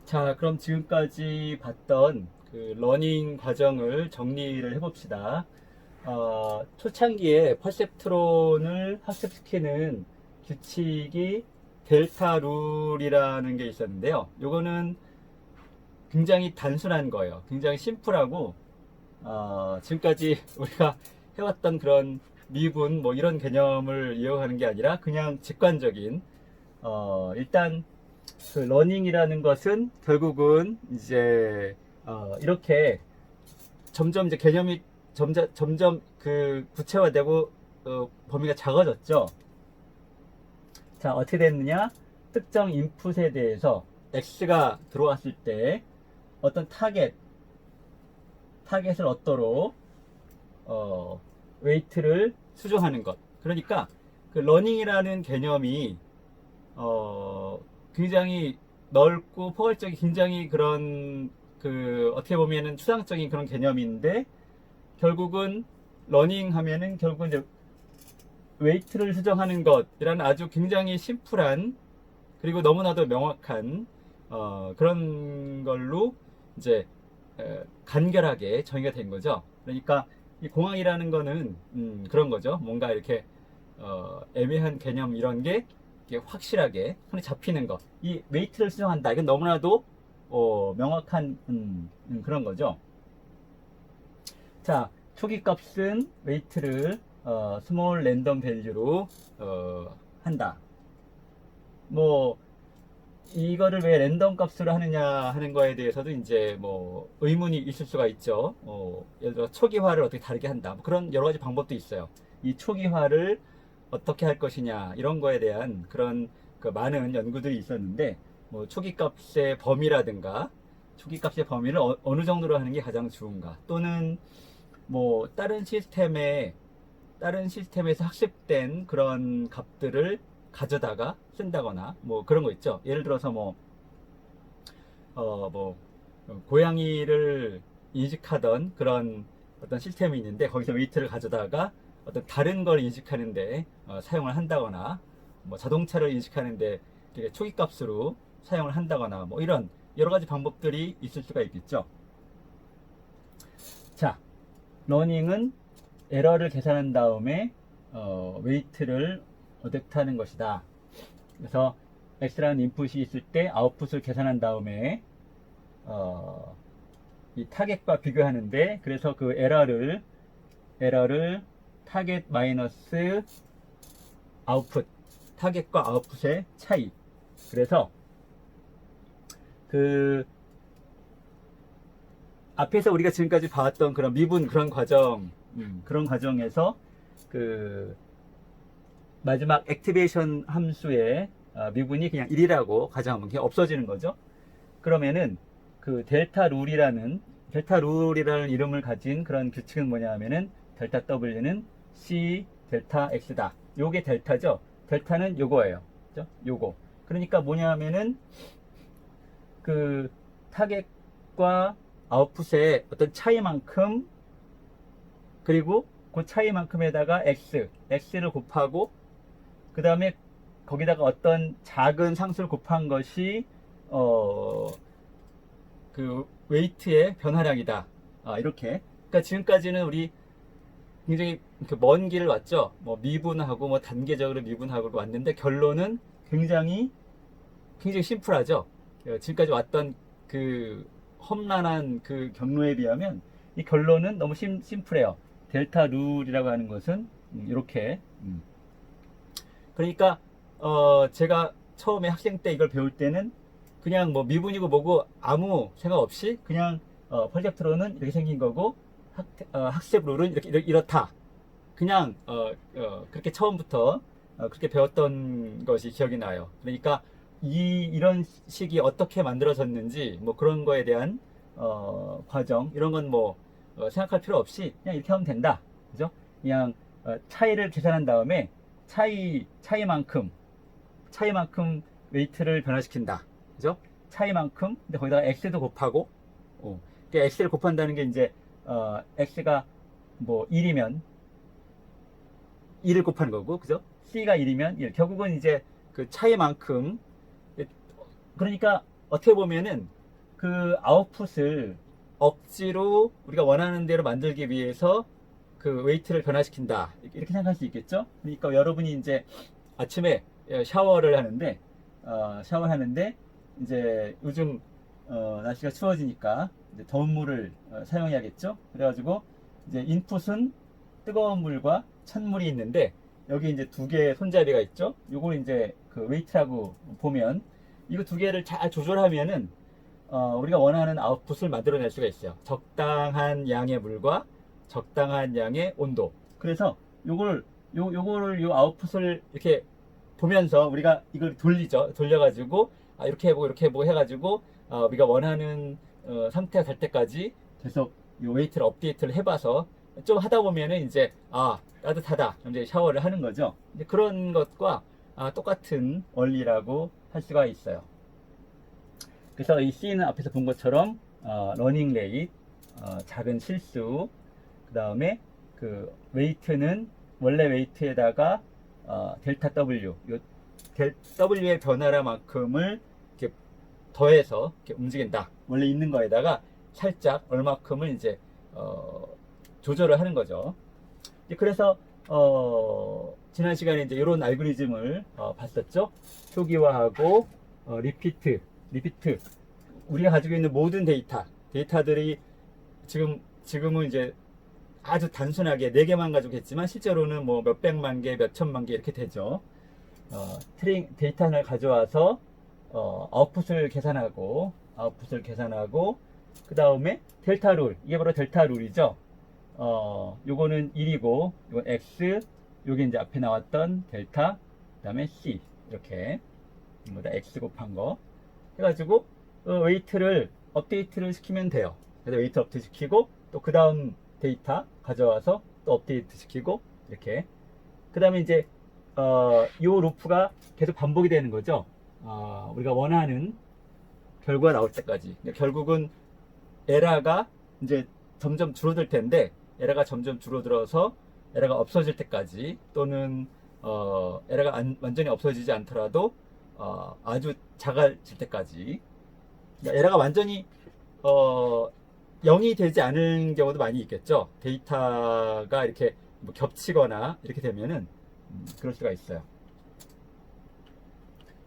자, 그럼 지금까지 봤던 그 러닝 과정을 정리를 해봅시다. 초창기에 퍼셉트론을 학습시키는 규칙이 델타 룰이라는 게 있었는데요. 요거는 굉장히 단순한 거예요. 굉장히 심플하고, 지금까지 우리가 해왔던 그런 미분 뭐 이런 개념을 이용하는 게 아니라 그냥 직관적인, 일단 그 러닝이라는 것은 결국은 이제 이렇게 점점 이제 개념이 점점 그 구체화되고 범위가 작아졌죠. 자, 어떻게 됐느냐? 특정 인풋에 대해서 X가 들어왔을 때 어떤 타겟을 얻도록 웨이트를 수정하는 것. 그러니까 그 러닝이라는 개념이 굉장히 넓고 포괄적인 굉장히 그런 그 어떻게 보면은 추상적인 그런 개념인데 결국은 러닝 하면은 결국은 이제 웨이트를 수정하는 것이라는 아주 굉장히 심플한 그리고 너무나도 명확한 그런 걸로 이제 간결하게 정의가 된 거죠. 그러니까 이 공항이라는 거는 그런 거죠. 뭔가 이렇게 애매한 개념 이런 게 이게 확실하게 손에 잡히는 것. 이 웨이트를 수정한다. 이건 너무나도 명확한 그런 거죠. 자, 초기 값은 웨이트를 스몰 랜덤 밸류로 한다. 뭐 이거를 왜 랜덤 값으로 하느냐 하는 거에 대해서도 이제 뭐 의문이 있을 수가 있죠. 예를 들어 초기화를 어떻게 다르게 한다. 뭐 그런 여러 가지 방법도 있어요. 이 초기화를 어떻게 할 것이냐 이런 거에 대한 그런 그 많은 연구들이 있었는데 뭐 초기 값의 범위라든가 초기 값의 범위를 어느 정도로 하는 게 가장 좋은가 또는 뭐 다른 시스템에서 학습된 그런 값들을 가져다가 쓴다거나 뭐 그런 거 있죠. 예를 들어서 뭐 고양이를 인식하던 그런 어떤 시스템이 있는데 거기서 웨이트를 가져다가 어떤 다른 걸 인식하는데 사용을 한다거나 뭐 자동차를 인식하는데 되게 초기 값으로 사용을 한다거나 뭐 이런 여러 가지 방법들이 있을 수가 있겠죠. 자, 러닝은 에러를 계산한 다음에 웨이트를 어댑트하는 것이다. 그래서 x라는 인풋이 있을 때 아웃풋을 계산한 다음에 이 타겟과 비교하는데 그래서 그 에러를 타겟 마이너스 아웃풋 타겟과 아웃풋의 차이 그래서 그 앞에서 우리가 지금까지 봐왔던 그런 미분 그런 그런 과정에서 그 마지막 액티베이션 함수의 미분이 그냥 1이라고 가정하면 그냥 없어지는 거죠. 그러면은 그 델타 룰이라는 이름을 가진 그런 규칙은 뭐냐 하면은 델타 W는 C 델타 X다. 요게 델타죠. 델타는 요거예요. 그죠? 요거. 그러니까 뭐냐 하면은 그 타겟과 아웃풋의 어떤 차이만큼 그리고 그 차이만큼에다가 x를 곱하고 그 다음에 거기다가 어떤 작은 상수를 곱한 것이 그 웨이트의 변화량이다. 이렇게. 그러니까 지금까지는 우리 굉장히 먼 길을 왔죠. 뭐 미분하고 뭐 단계적으로 미분하고 왔는데 결론은 굉장히 심플하죠. 지금까지 왔던 그 험난한 그 경로에 비하면 이 결론은 너무 심플해요. 델타 룰이라고 하는 것은 이렇게 그러니까 제가 처음에 학생 때 이걸 배울 때는 그냥 뭐 미분이고 뭐고 아무 생각 없이 그냥 퍼젝트로는 이렇게 생긴 거고 학습 룰은 이렇다. 그냥 그렇게 처음부터 그렇게 배웠던 것이 기억이 나요. 그러니까 이런 식이 어떻게 만들어졌는지 뭐 그런 거에 대한 과정 이런 건 뭐 생각할 필요 없이 그냥 이렇게 하면 된다. 그죠? 그냥 차이를 계산한 다음에 차이만큼 웨이트를 변화시킨다. 그죠? 차이만큼 근데 거기다가 x도 곱하고 그러니까 x를 곱한다는 게 이제 x가 뭐 1이면 1을 곱하는 거고 그죠? c가 1이면 1 결국은 이제 그 차이만큼 그러니까 어떻게 보면은 그 아웃풋을 억지로 우리가 원하는 대로 만들기 위해서 그 웨이트를 변화시킨다. 이렇게 생각할 수 있겠죠? 그러니까 여러분이 이제 아침에 샤워를 하는데, 샤워하는데, 이제 요즘, 날씨가 추워지니까 이제 더운 물을 사용해야겠죠? 그래가지고 이제 인풋은 뜨거운 물과 찬물이 있는데, 여기 이제 두 개의 손잡이가 있죠? 요걸 이제 그 웨이트라고 보면, 이거 두 개를 잘 조절하면은, 우리가 원하는 아웃풋을 만들어낼 수가 있어요. 적당한 양의 물과 적당한 양의 온도. 그래서 요거를 요 아웃풋을 이렇게 보면서 우리가 이걸 돌리죠. 돌려가지고 이렇게 해보고 해가지고 우리가 원하는 상태가 될 때까지 계속 요 웨이트를 업데이트를 해봐서 좀 하다 보면은 이제 따뜻하다. 이제 샤워를 하는 거죠. 이제 그런 것과 똑같은 원리라고 할 수가 있어요. 그래서 이 C는 앞에서 본 것처럼 러닝 레이트, 작은 실수, 그 다음에 그 웨이트는 원래 웨이트에다가 델타 W, 요 W의 변화라만큼을 이렇게 더해서 이렇게 움직인다. 원래 있는 거에다가 살짝 얼마큼을 이제 조절을 하는 거죠. 그래서 지난 시간에 이제 이런 알고리즘을 봤었죠. 초기화하고 리피트. 우리가 가지고 있는 모든 데이터들이 지금은 이제 아주 단순하게 4개만 가지고 했지만 실제로는 뭐 몇백만 개, 몇천만 개 이렇게 되죠. 데이터 하나를 가져와서 아웃풋을 계산하고 그 다음에 델타 룰, 이게 바로 델타 룰이죠. 요거는 1이고 요건 X, 요게 이제 앞에 나왔던 델타, 그 다음에 C 이렇게 전부 다 X 곱한 거 해가지고 웨이트를 업데이트를 시키면 돼요. 그래서 웨이트 업데이트 시키고 또 그 다음 데이터 가져와서 또 업데이트 시키고 이렇게 그 다음에 이제 요 루프가 계속 반복이 되는 거죠. 우리가 원하는 결과가 나올 때까지. 결국은 에러가 이제 점점 줄어들 텐데 에러가 점점 줄어들어서 에러가 없어질 때까지 또는 에러가 완전히 없어지지 않더라도 아주 작아질 때까지. 그러니까 에러가 완전히 0이 되지 않은 경우도 많이 있겠죠. 데이터가 이렇게 뭐 겹치거나 이렇게 되면은 그럴 수가 있어요.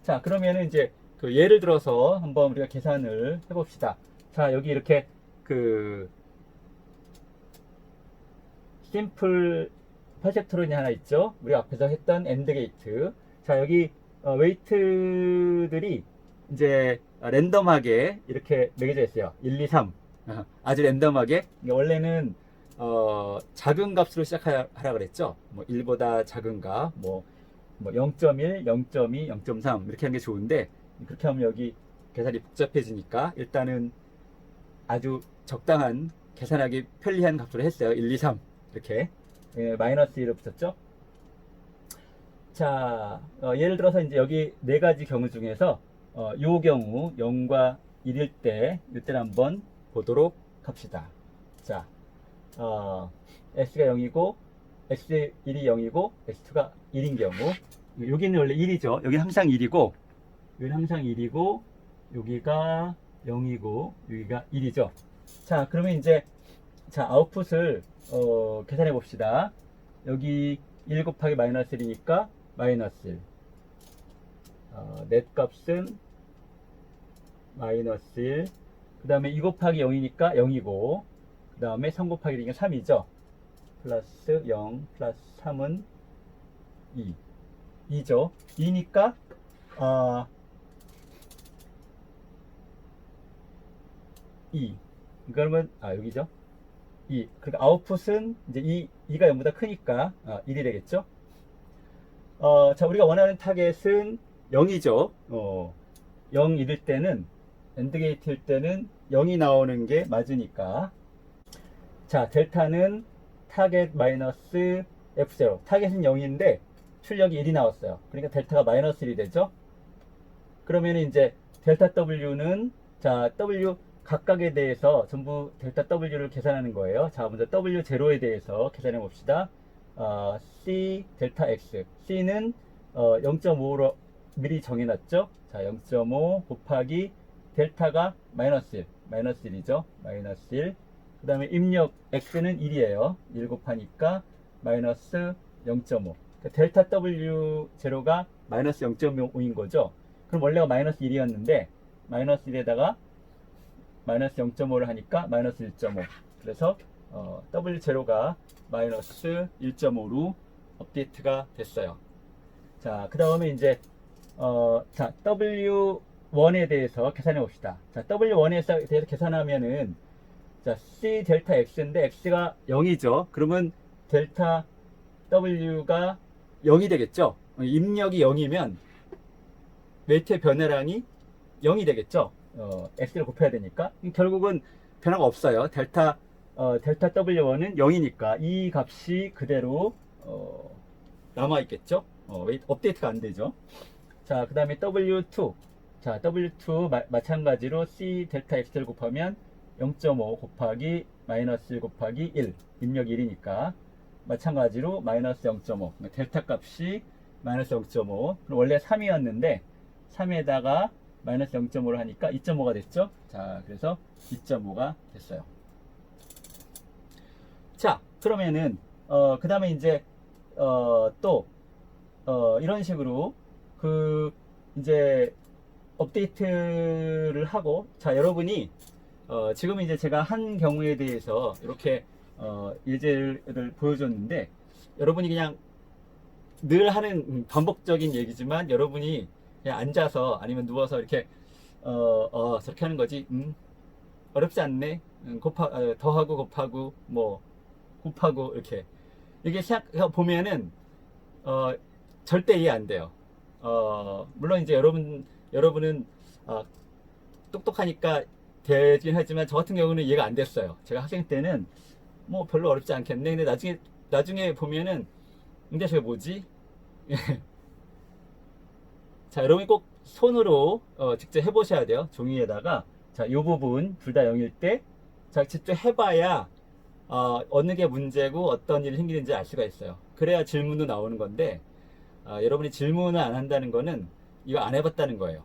자, 그러면은 이제 그 예를 들어서 한번 우리가 계산을 해봅시다. 자, 여기 이렇게 그 심플 퍼셉트론이 하나 있죠. 우리 앞에서 했던 엔드 게이트. 자, 여기 웨이트들이 이제 랜덤하게 이렇게 매겨져 있어요. 1, 2, 3. 아주 랜덤하게. 원래는 작은 값으로 시작하라 그랬죠. 뭐 1보다 작은 값, 뭐 0.1, 0.2, 0.3 이렇게 하는 게 좋은데 그렇게 하면 여기 계산이 복잡해지니까 일단은 아주 적당한 계산하기 편리한 값으로 했어요. 1, 2, 3 이렇게 마이너스 1을 붙였죠. 자, 예를 들어서 이제 여기 4가지 경우 중에서 요 경우 0과 1일 때 이때를 한번 보도록 합시다. 자, x가 0이고 x1이 0이고 x2가 1인 경우 여기는 원래 1이죠. 여기는 항상 1이고 여기는 항상 1이고 여기가 0이고 여기가 1이죠. 자, 그러면 이제 아웃풋을 계산해 봅시다. 여기 1 곱하기 마이너스 1이니까 마이너스 1. 넷 값은 마이너스 1. 그 다음에 2 곱하기 0이니까 0이고 그 다음에 3 곱하기 1이니까 3이죠. 플러스 0 플러스 3은 2. 2죠. 2니까 2. 그러면 여기죠. 2. 그러니까 아웃풋은 이제 2가 0보다 크니까 1이 되겠죠. 자, 우리가 원하는 타겟은 0이죠. 0일일 때는 엔드게이트일 때는 0이 나오는 게 맞으니까. 자, 델타는 타겟 마이너스 F0. 타겟은 0인데 출력이 1이 나왔어요. 그러니까 델타가 마이너스 1이 되죠. 그러면 이제 델타 W는 자, W 각각에 대해서 전부 델타 W를 계산하는 거예요. 자, 먼저 W0에 대해서 계산해 봅시다. C 델타 X. C는 0.5로 미리 정해놨죠. 자, 0.5 곱하기 델타가 마이너스 1, 마이너스 1이죠. 마이너스 1. 그 다음에 입력 x는 1이에요. 1 곱하니까 마이너스 0.5. 그러니까 델타 W0가 마이너스 0.5인 거죠. 그럼 원래가 마이너스 1이었는데 마이너스 1에다가 마이너스 0.5를 하니까 마이너스 1.5. 그래서 W0가 마이너스 1.5로 업데이트가 됐어요. 자, 그 다음에 이제 자, W1에 대해서 계산해 봅시다. 자, W1에 대해서 계산하면은 자, C 델타 X인데 X가 0이죠. 그러면 델타 W가 0이 되겠죠. 입력이 0이면 웨이트의 변화량이 0이 되겠죠. X를 곱해야 되니까. 결국은 변화가 없어요. 델타 W1은 0이니까 이 값이 그대로 남아있겠죠. 업데이트가 안 되죠. 자, 그 다음에 W2. 자, W2 마찬가지로 C 델타 X를 곱하면 0.5 곱하기 마이너스 1 곱하기 1. 입력 1이니까. 마찬가지로 마이너스 0.5. 델타 값이 마이너스 0.5. 원래 3이었는데 3에다가 마이너스 0.5를 하니까 2.5가 됐죠. 자, 그래서 2.5가 됐어요. 자, 그러면은 그 다음에 이제 또 이런 식으로 이제 업데이트를 하고, 자, 여러분이 지금 이제 제가 한 경우에 대해서 이렇게 예제를 보여줬는데, 여러분이 그냥 늘 하는 반복적인 얘기지만 여러분이 그냥 앉아서 아니면 누워서 이렇게 저렇게 하는 거지. 어렵지 않네. 더하고 곱하고 뭐 곱하고 이렇게 보면은 절대 이해 안 돼요. 물론 이제 여러분은 똑똑하니까 되긴 하지만 저 같은 경우는 이해가 안 됐어요. 제가 학생 때는 뭐 별로 어렵지 않겠네. 근데 나중에 보면은 근데 저게 뭐지? 자, 여러분이 꼭 손으로 직접 해보셔야 돼요. 종이에다가. 자, 이 부분 둘 다 0일 때 자, 직접 해봐야 어느 게 문제고 어떤 일이 생기는지 알 수가 있어요. 그래야 질문도 나오는 건데 여러분이 질문을 안 한다는 거는 이거 안 해봤다는 거예요.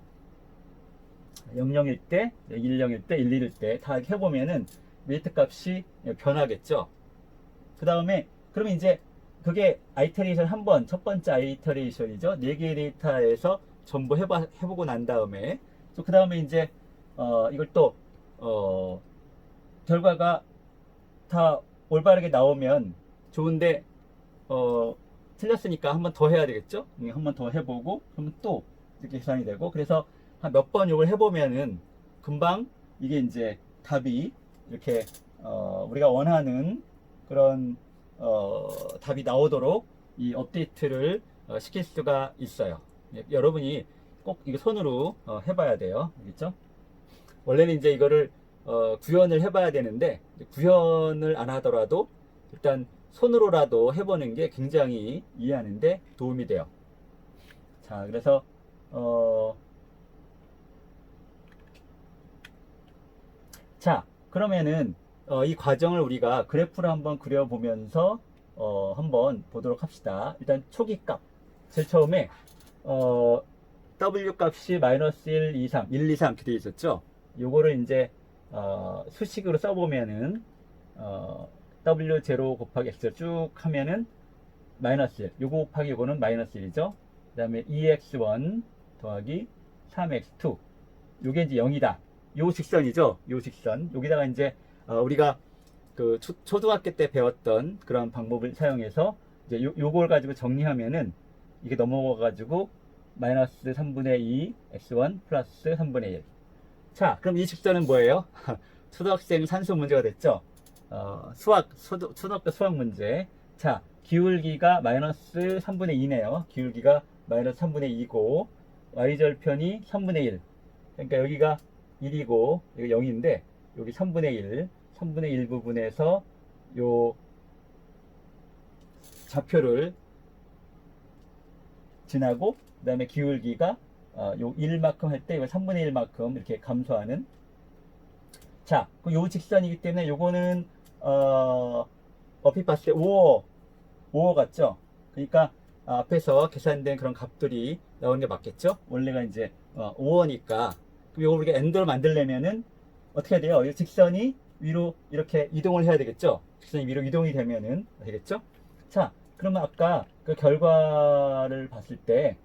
00일 때, 10일 때, 11일 때 다 해보면은 웨이트 값이 변하겠죠. 그 다음에 그러면 이제 그게 아이터레이션 한 번, 첫 번째 아이터레이션이죠. 4개의 데이터에서 전부 해보고 난 다음에 그 다음에 이제 이걸 또 결과가 다 올바르게 나오면 좋은데 틀렸으니까 한 번 더 해야 되겠죠. 한 번 더 해보고 그러면 또 이렇게 계산이 되고, 그래서 한 몇 번 이걸 해보면은 금방 이게 이제 답이 이렇게 우리가 원하는 그런 답이 나오도록 이 업데이트를 시킬 수가 있어요. 여러분이 꼭 이거 손으로 해봐야 돼요. 알겠죠? 원래는 이제 이거를 구현을 해봐야 되는데 구현을 안 하더라도 일단 손으로라도 해보는 게 굉장히 이해하는데 도움이 돼요. 자, 그래서 자, 그러면은 이 과정을 우리가 그래프로 한번 그려보면서 한번 보도록 합시다. 일단 초기 값, 제일 처음에 W 값이 마이너스 1, 2, 3, 1, 2, 3 이렇게 되어 있었죠. 요거를 이제 수식으로 써보면은 W0 곱하기 X를 쭉 하면은 마이너스 1, 요거 곱하기 요거는 마이너스 1이죠. 그 다음에 2x1 더하기 3x2, 요게 이제 0이다. 요 직선이죠. 요 직선. 여기다가 이제 우리가 그 초등학교 때 배웠던 그런 방법을 사용해서 이제 요걸 가지고 정리하면은 이게 넘어가가지고 마이너스 3분의 2 x1 플러스 3분의 1. 자, 그럼 이 직선은 뭐예요? 초등학생 산수 문제가 됐죠. 초등학교 수학 문제. 자, 기울기가 마이너스 3분의 2네요. 기울기가 마이너스 3분의 2고 y절편이 3분의 1. 그러니까 여기가 1이고 여기 0인데 여기 3분의 1 부분에서 요 좌표를 지나고 그 다음에 기울기가 요 1만큼 할 때 이걸 3분의 1만큼 이렇게 감소하는. 자, 요 직선이기 때문에 요거는 얼핏 봤을 때 5호 같죠? 그러니까 앞에서 계산된 그런 값들이 나오는 게 맞겠죠? 원래가 이제 5호니까 그럼 이걸 우리가 엔드로 만들려면은 어떻게 해야 돼요? 이 직선이 위로 이렇게 이동을 해야 되겠죠? 직선이 위로 이동이 되면은 되겠죠? 자, 그러면 아까 그 결과를 봤을 때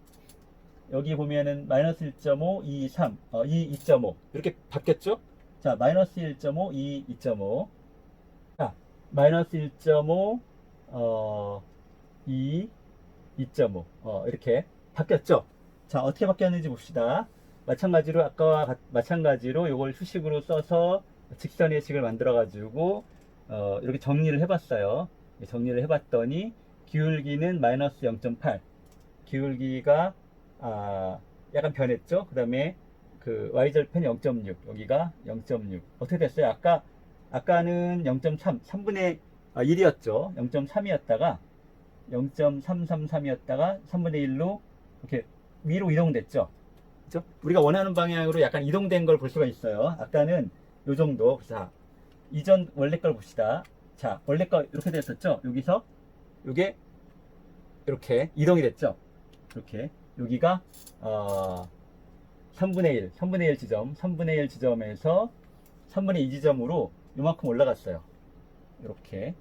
여기 보면은 마이너스 1.5, 2, 3, 2, 2.5 이렇게 바뀌었죠? 자, 마이너스 1.5, 2, 2.5. 자, 마이너스 1.5, 2, 2.5 이렇게 바뀌었죠? 자, 어떻게 바뀌었는지 봅시다. 마찬가지로 아까와 마찬가지로 이걸 수식으로 써서 직선의 식을 만들어 가지고 이렇게 정리를 해봤어요. 정리를 해봤더니 기울기는 마이너스 0.8, 기울기가 약간 변했죠. 그 다음에 그 y절편 0.6, 여기가 0.6. 어떻게 됐어요? 아까는 0.3, 3분의 1이었죠. 0.3이었다가 0.333이었다가 3분의 1로 이렇게 위로 이동됐죠. 그렇죠? 우리가 원하는 방향으로 약간 이동된 걸 볼 수가 있어요. 아까는 요 정도. 자, 이전 원래 걸 봅시다. 자, 원래 거 이렇게 됐었죠. 여기서 요게 이렇게 이동이 됐죠. 이렇게 여기가 3분의 1 지점, 3분의 1 지점에서 3분의 2 지점으로 요만큼 올라갔어요. 이렇게,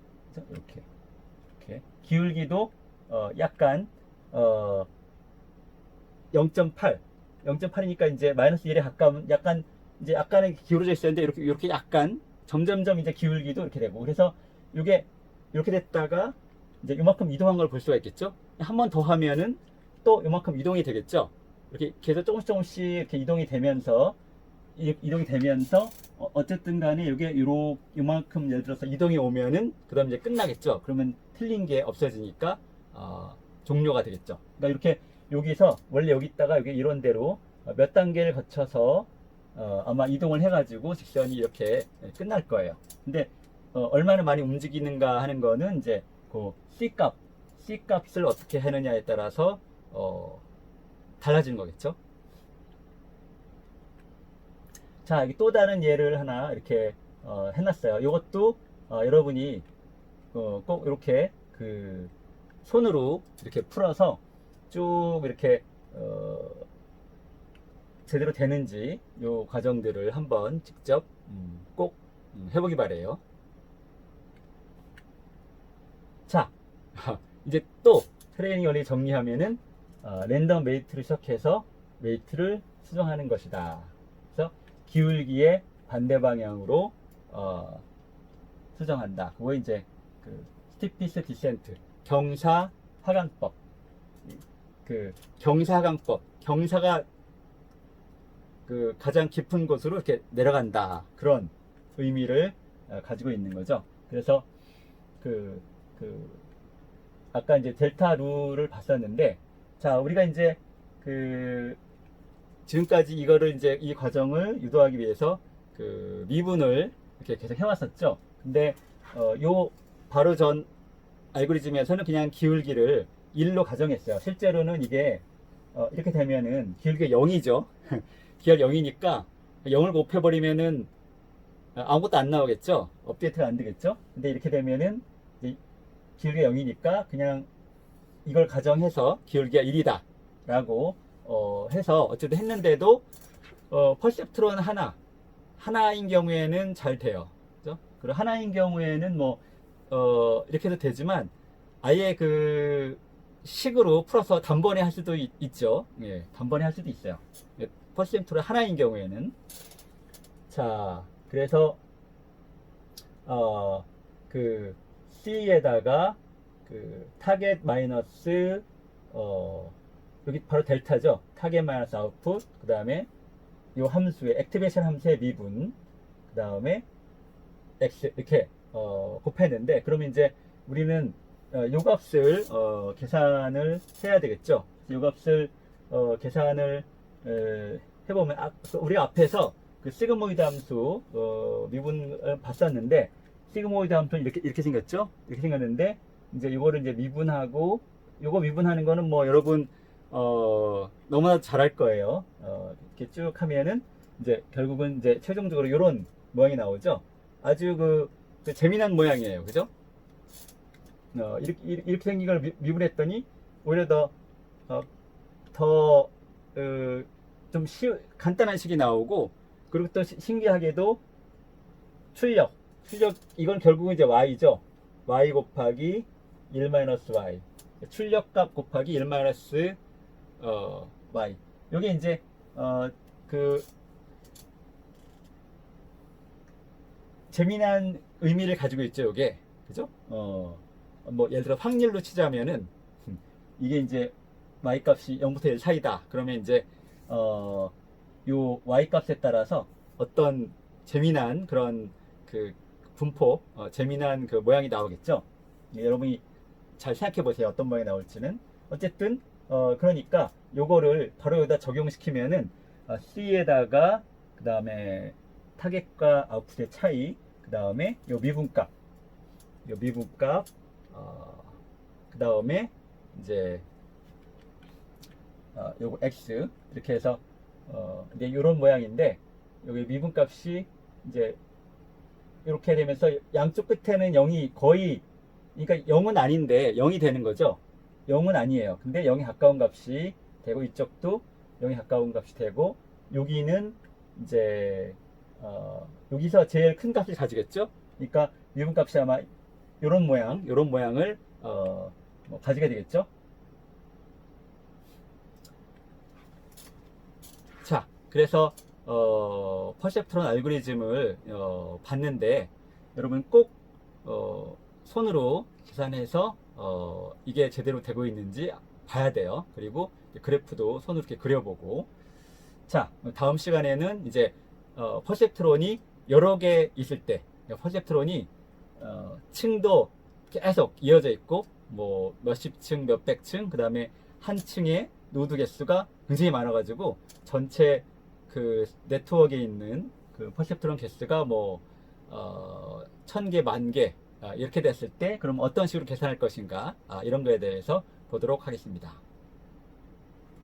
이렇게, 이렇게. 기울기도 약간 0.8, 0.8이니까 이제 마이너스 1에 가까운 약간 이제 약간은 기울어져 있었는데 이렇게 약간 점점점 이제 기울기도 이렇게 되고, 그래서 이게 이렇게 됐다가 이제 요만큼 이동한 걸 볼 수가 있겠죠. 한 번 더 하면은 또 요만큼 이동이 되겠죠. 이렇게 계속 조금씩 이렇게 이동이 되면서 어쨌든 간에 이게 요만큼 예를 들어서 이동이 오면은 그다음 이제 끝나겠죠. 그러면 틀린 게 없어지니까 종료가 되겠죠. 그러니까 이렇게 여기서 원래 여기 있다가 여기 이런 대로 몇 단계를 거쳐서 아마 이동을 해가지고 직선이 이렇게 끝날 거예요. 근데 얼마나 많이 움직이는가 하는 거는 이제 그 C 값을 어떻게 하느냐에 따라서 달라지는 거겠죠. 자, 여기 또 다른 예를 하나 이렇게 해놨어요. 이것도 여러분이 꼭 이렇게 그 손으로 이렇게 풀어서 쭉 이렇게 제대로 되는지 요 과정들을 한번 직접 꼭 해보기 바래요. 자, 이제 또 트레이닝 원리 정리하면은 랜덤 웨이트를 시작해서 웨이트를 수정하는 것이다. 그래서 기울기의 반대 방향으로 수정한다. 그거 이제 그 스티피스 디센트, 경사 하강법. 그 경사 하강법, 경사가 그 가장 깊은 곳으로 이렇게 내려간다. 그런 의미를 가지고 있는 거죠. 그래서 아까 이제 델타 룰을 봤었는데, 자, 우리가 이제 지금까지 이거를 이제 이 과정을 유도하기 위해서 그 미분을 이렇게 계속 해왔었죠. 근데 요 바로 전 알고리즘에서는 그냥 기울기를 1로 가정했어요. 실제로는 이게 이렇게 되면은 기울기가 0이죠. 기울 0이니까 0을 곱해버리면은 아무것도 안 나오겠죠. 업데이트가 안 되겠죠. 근데 이렇게 되면은 기울기가 0이니까 그냥 이걸 가정해서 기울기가 1이다 라고 해서 어쨌든 했는데도 퍼셉트론 하나인 경우에는 잘 돼요. 그죠? 그리고 하나인 경우에는 뭐 이렇게 해도 되지만 아예 그 식으로 풀어서 단번에 할 수도 있죠. 예, 단번에 할 수도 있어요. 퍼센트로 하나인 경우에는. 자, 그래서 그 C에다가 그 타겟 마이너스 여기 바로 델타죠. 타겟 마이너스 아웃풋, 그 다음에 이 함수의 액티베이션 함수의 미분, 그 다음에 X 이렇게 곱했는데, 그러면 이제 우리는 요 값을 계산을 해야 되겠죠. 요 값을 계산을 해보면 우리가 앞에서 그 시그모이드 함수 미분을 봤었는데, 시그모이드 함수는 이렇게 생겼죠. 이렇게 생겼는데 이제 이거를 이제 미분하고, 요거 미분하는 거는 뭐 여러분 너무나 잘할 거예요. 이렇게 쭉 하면은 이제 결국은 이제 최종적으로 이런 모양이 나오죠. 아주 그 재미난 모양이에요. 그죠? 이렇게 생긴 걸 미분했더니 오히려 더 좀 간단한 식이 나오고, 그리고 또 신기하게도 출력 이건 결국은 이제 y죠. y 곱하기 1-y, 출력값 곱하기 1-y. 요게 이제 그 재미난 의미를 가지고 있죠, 요게. 그죠? 뭐 예를 들어 확률로 치자면은 이게 이제 y 값이 0부터 1 사이다. 그러면 이제 요 y 값에 따라서 어떤 재미난 그런 그 분포, 재미난 그 모양이 나오겠죠. 여러분이 잘 생각해 보세요. 어떤 모양이 나올지는. 어쨌든 그러니까 요거를 바로 여기다 적용시키면은 C에다가 그 다음에 타겟과 아웃풋의 차이, 그 다음에 요 미분값, 그 다음에 이제 요거 x 이렇게 해서 이제 요런 모양인데, 여기 미분값이 이제 이렇게 되면서 양쪽 끝에는 0이 거의, 그러니까 0은 아닌데 0이 되는 거죠. 0은 아니에요. 근데 0에 가까운 값이 되고, 이쪽도 0에 가까운 값이 되고, 여기는 이제 여기서 제일 큰 값을 가지겠죠. 그러니까 미분값이 아마 요런 모양을 뭐 가지게 되겠죠. 자, 그래서 퍼셉트론 알고리즘을 봤는데, 여러분 꼭 손으로 계산해서 이게 제대로 되고 있는지 봐야 돼요. 그리고 그래프도 손으로 이렇게 그려보고. 자, 다음 시간에는 이제 퍼셉트론이 여러 개 있을 때, 퍼셉트론이 층도 계속 이어져 있고, 뭐 몇십 층, 몇백 층, 그 다음에 한 층에 노드 개수가 굉장히 많아가지고 전체 그 네트워크에 있는 그 퍼셉트론 개수가 뭐 1000개, 10,000개 이렇게 됐을 때 그럼 어떤 식으로 계산할 것인가, 이런 거에 대해서 보도록 하겠습니다.